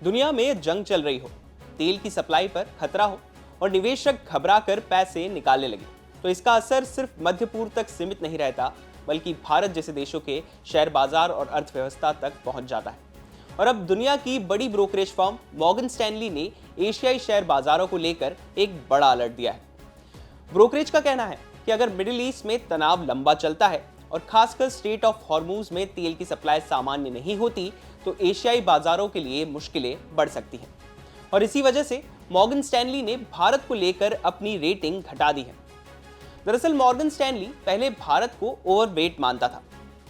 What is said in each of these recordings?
दुनिया में जंग चल रही हो, तेल की सप्लाई पर खतरा हो और निवेशक घबरा कर पैसे निकालने लगे तो इसका असर सिर्फ मध्य पूर्व तक सीमित नहीं रहता, बल्कि भारत जैसे देशों के शेयर बाजार और अर्थव्यवस्था तक पहुंच जाता है। और अब दुनिया की बड़ी ब्रोकरेज फर्म मॉर्गन स्टैनली ने एशियाई शेयर बाजारों को लेकर एक बड़ा अलर्ट दिया है। ब्रोकरेज का कहना है कि अगर मिडिल ईस्ट में तनाव लंबा चलता है और खासकर स्ट्रेट ऑफ हॉर्मूज में तेल की सप्लाई सामान्य नहीं होती तो एशियाई बाजारों के लिए मुश्किलें बढ़ सकती हैं। और इसी वजह से मॉर्गन स्टैनली ने भारत को लेकर अपनी रेटिंग घटा दी है। दरअसल मॉर्गन स्टैनली पहले भारत को ओवरवेट मानता था,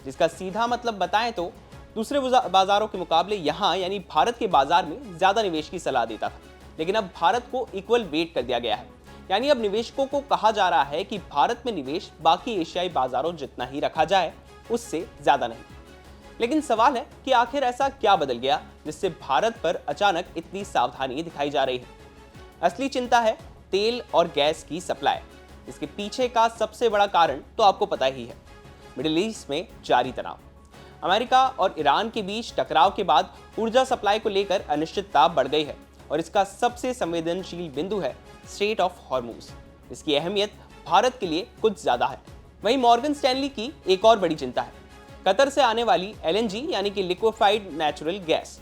जिसका सीधा मतलब बताएं तो दूसरे बाजारों के मुकाबले यहाँ यानी भारत के बाजार में ज्यादा निवेश की सलाह देता था। लेकिन अब भारत को इक्वल वेट कर दिया गया है, यानी अब निवेशकों को कहा जा रहा है कि भारत में निवेश बाकी एशियाई बाजारों जितना ही रखा जाए, उससे ज्यादा नहीं। लेकिन सवाल है कि आखिर ऐसा क्या बदल गया जिससे भारत पर अचानक इतनी सावधानी दिखाई जा रही है। असली चिंता है तेल और गैस की सप्लाई। इसके पीछे का सबसे बड़ा कारण तो आपको पता ही है, मिडिल ईस्ट में जारी तनाव। अमेरिका और ईरान के बीच टकराव के बाद ऊर्जा सप्लाई को लेकर अनिश्चितता बढ़ गई है और इसका सबसे संवेदनशील बिंदु है स्ट्रेट ऑफ हॉर्मूज। इसकी अहमियत भारत के लिए कुछ ज्यादा है। वहीं मॉर्गन स्टैनली की एक और बड़ी चिंता है कतर से आने वाली LNG यानी कि लिक्विफाइड नेचुरल गैस।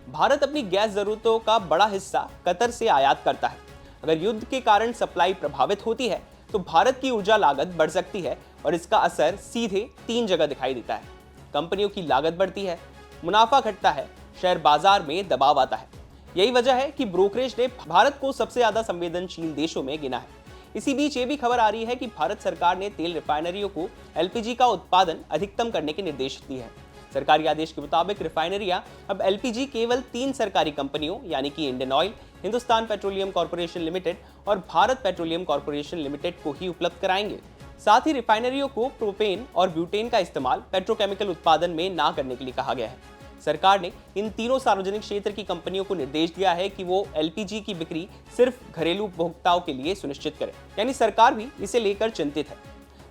भारत अपनी गैस जरूरतों का बड़ा हिस्सा कतर से आयात करता है। अगर युद्ध के कारण सप्लाई प्रभावित होती है तो भारत की ऊर्जा लागत बढ़ सकती है और इसका असर सीधे 3 जगह दिखाई देता है। कंपनियों की लागत बढ़ती है, मुनाफा घटता है, शेयर बाजार में दबाव आता है। यही वजह है कि ब्रोकरेज ने भारत को सबसे ज्यादा संवेदनशील देशों में गिना है। इसी बीच ये भी खबर आ रही है कि भारत सरकार ने तेल रिफाइनरियों को LPG का उत्पादन अधिकतम करने के निर्देश दिए हैं। सरकारी आदेश के मुताबिक रिफाइनरियां अब LPG केवल 3 सरकारी कंपनियों यानी कि Indian oil, Hindustan petroleum corporation limited और भारत पेट्रोलियम कॉर्पोरेशन लिमिटेड को ही उपलब्ध कराएंगे। साथ ही रिफाइनरियों को प्रोपेन और ब्यूटेन का इस्तेमाल पेट्रोकेमिकल उत्पादन में ना करने के लिए कहा गया है। सरकार ने इन तीनों सार्वजनिक क्षेत्र की कंपनियों को निर्देश दिया है कि वो LPG की बिक्री सिर्फ घरेलू उपभोक्ताओं के लिए सुनिश्चित करें, यानी सरकार भी इसे लेकर चिंतित है।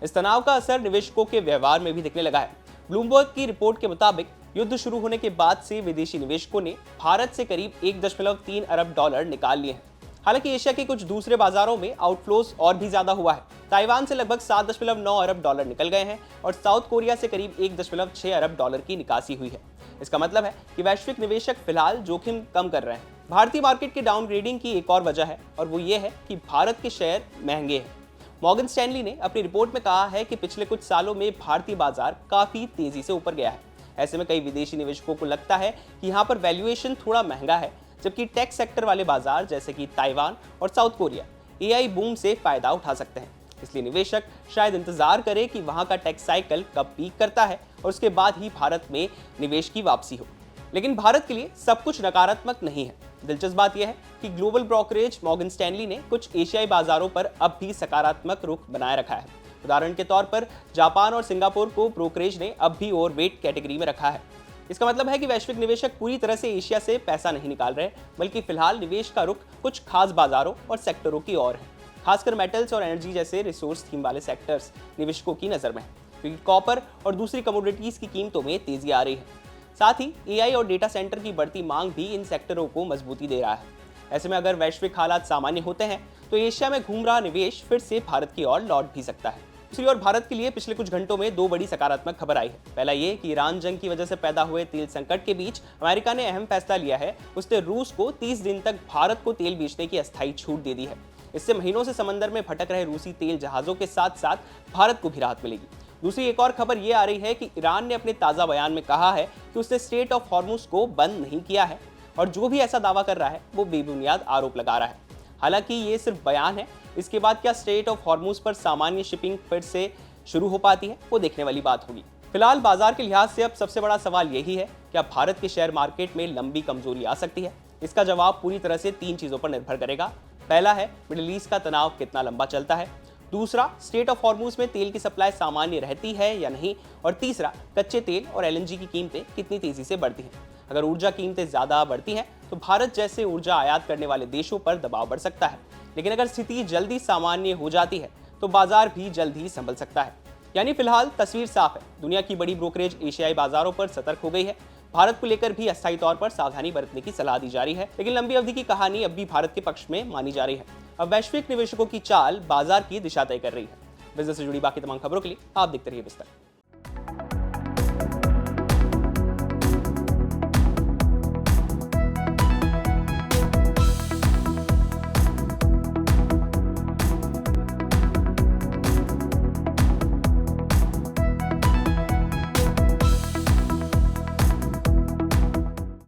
इस तनाव का असर निवेशकों के व्यवहार में भी दिखने लगा है। ब्लूमबर्ग की रिपोर्ट के मुताबिक युद्ध शुरू होने के बाद से विदेशी निवेशकों ने भारत से करीब 1.3 अरब डॉलर निकाल लिए हैं। हालांकि एशिया के कुछ दूसरे बाजारों में आउटफ्लोज और भी ज्यादा हुआ है। ताइवान से लगभग 7.9 अरब डॉलर निकल गए हैं और साउथ कोरिया से करीब 1.6 अरब डॉलर की निकासी हुई है। इसका मतलब है कि वैश्विक निवेशक फिलहाल जोखिम कम कर रहे हैं। भारतीय मार्केट की डाउनग्रेडिंग की एक और वजह है और वो ये है कि भारत के शेयर महंगे हैं। मॉर्गन स्टैनली ने अपनी रिपोर्ट में कहा है कि पिछले कुछ सालों में भारतीय बाजार काफी तेजी से ऊपर गया है। ऐसे में कई विदेशी निवेशकों को लगता है कि यहाँ पर वैल्यूएशन थोड़ा महंगा है, जबकि टेक सेक्टर वाले बाजार जैसे कि ताइवान और साउथ कोरिया AI बूम से फायदा उठा सकते हैं। इसलिए निवेशक शायद इंतजार करे कि वहां का टेक साइकिल कब पीक करता है और उसके बाद ही भारत में निवेश की वापसी हो। लेकिन भारत के लिए सब कुछ नकारात्मक नहीं है। दिलचस्प बात यह है कि ग्लोबल ब्रोकरेज मॉर्गन स्टैनली ने कुछ एशियाई बाजारों पर अब भी सकारात्मक रुख बनाए रखा है। उदाहरण के तौर पर जापान और सिंगापुर को ब्रोकरेज ने अब भी ओवरवेट कैटेगरी में रखा है। इसका मतलब है कि वैश्विक निवेशक पूरी तरह से एशिया से पैसा नहीं निकाल रहे, बल्कि फिलहाल निवेश का रुख कुछ खास बाजारों और सेक्टरों की ओर है। खासकर मेटल्स और एनर्जी जैसे रिसोर्स थीम वाले सेक्टर्स निवेशकों की नजर में है, क्योंकि कॉपर और दूसरी कमोडिटीज की कीमतों में तेजी आ रही है। साथ ही AI और डेटा सेंटर की बढ़ती मांग भी इन सेक्टरों को मजबूती दे रहा है। ऐसे में अगर वैश्विक हालात सामान्य होते हैं तो एशिया में घूम रहा निवेश फिर से भारत की ओर लौट भी सकता है। दूसरी ओर भारत के लिए पिछले कुछ घंटों में 2 बड़ी सकारात्मक खबर आई है। पहला ये कि ईरान जंग की वजह से पैदा हुए तेल संकट के बीच अमेरिका ने अहम फैसला लिया है। उसने रूस को 30 दिन तक भारत को तेल बेचने की अस्थायी छूट दे दी है। इससे महीनों से समंदर में भटक रहे रूसी तेल जहाजों के साथ साथ भारत को भी राहत मिलेगी। दूसरी एक और खबर ये आ रही है कि ईरान ने अपने ताज़ा बयान में कहा है कि उसने स्ट्रेट ऑफ हॉर्मूज को बंद नहीं किया है और जो भी ऐसा दावा कर रहा है वो बेबुनियाद आरोप लगा रहा है। हालांकि ये सिर्फ बयान है। इसके बाद क्या स्ट्रेट ऑफ हॉर्मूज पर सामान्य शिपिंग फिर से शुरू हो पाती है, वो देखने वाली बात होगी। फिलहाल बाजार के लिहाज से अब सबसे बड़ा सवाल यही है, क्या भारत के शेयर मार्केट में लंबी कमजोरी आ सकती है? इसका जवाब पूरी तरह से 3 चीजों पर निर्भर करेगा। पहला है मिडिल ईस्ट का तनाव कितना लंबा चलता है, दूसरा स्ट्रेट ऑफ हॉर्मूज में तेल की सप्लाई सामान्य रहती है या नहीं, और तीसरा कच्चे तेल और LNG की कीमतें कितनी तेजी से बढ़ती हैं। अगर ऊर्जा कीमतें ज्यादा बढ़ती हैं तो भारत जैसे ऊर्जा आयात करने वाले देशों पर दबाव बढ़ सकता है, लेकिन अगर स्थिति जल्दी सामान्य हो जाती है तो बाजार भी जल्द ही संभल सकता है। यानी फिलहाल तस्वीर साफ है, दुनिया की बड़ी ब्रोकरेज एशियाई बाजारों पर सतर्क हो गई है। भारत को लेकर भी अस्थायी तौर पर सावधानी बरतने की सलाह दी जा रही है, लेकिन लंबी अवधि की कहानी अब भी भारत के पक्ष में मानी जा रही है। अब वैश्विक निवेशकों की चाल बाजार की दिशा तय कर रही है। बिजनेस से जुड़ी बाकी तमाम खबरों के लिए आप देखते रहिए बिस्तर।